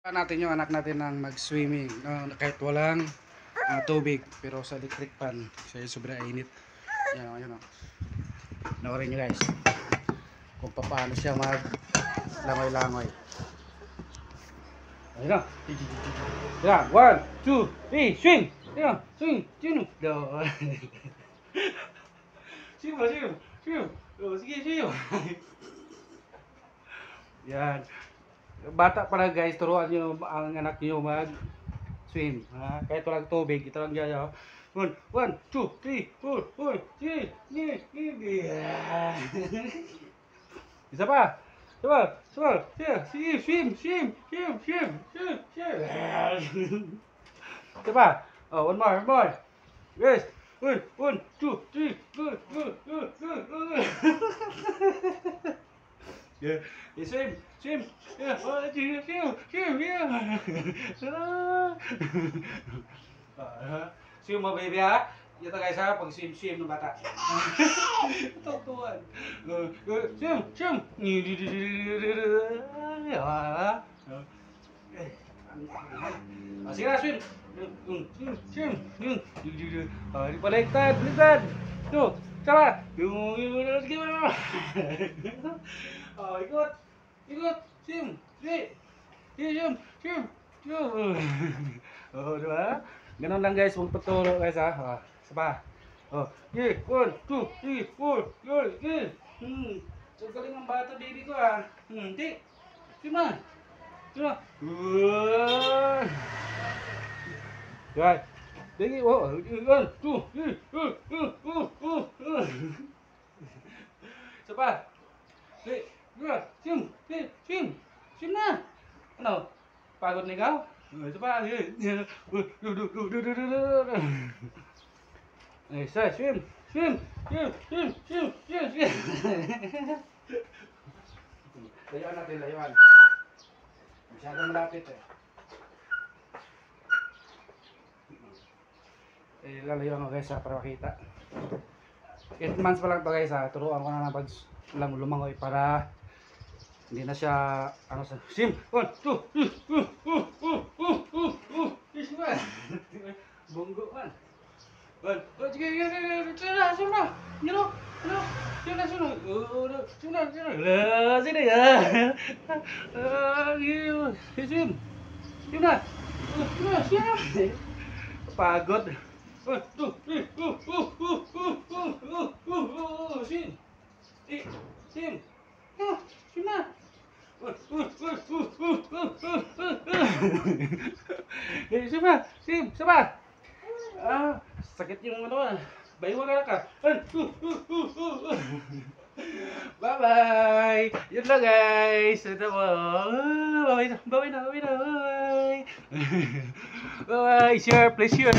Natin yung anak natin ng mag-swimming kahit walang tubig pero sa electric pan kasi sobrang init. Yan o. Nawarin nyo guys kung paano siya mag langoy-langoy. Ayun o. Yan, 1, 2, 3, swim! Yan, swim! Swim! Swim! Swim! Swim! Sige, swim! Yan. Bata para guys, turuan nyo ang anak nyo mag-swim. Kahit walang tubig, ito lang dyan. 1, 2, 3, 4, 5, 6, 7, 8. Isa pa. Sige, swim. Isa pa. Oh, one more. Yes. 1, 2, 3, go. Yeah, swim. Yeah, swim. Yeah. Swim mo baby ha. Ito guys ha, pag swim ng bata. Tutuan. Swim. Sige na, swim. Swim. Baliktad. Tuh, coba. Ikut. Swim. Oh, diba? Ganon lang guys, magpaturo guys ha. Sapa. Oh, 1, 2, 3, 4. So galing ang bata baby ko ha. Hindi. Swim na. Right. Sige, 1, 2, 3. Sapa. Swim na. Ano? Pagod na ikaw? Ito pa. Swim. Layuan natin. Masyadong malapit eh. Lalayuan ko guys para makita. 8 months pa lang to guys ha. Turuan ko na pag lumangoy para hindi na siya swim. 1, 2. Bunggo man. 1, 2, sige. Swim na. Sini ya. Swim na. Pagod. 1, 2, 3. Swim. Swim na. Swim. Sapa. Sakit yung bayiwa ka. Bye. Yun lang guys. Ito po. Bye na. Bye. Share, please share.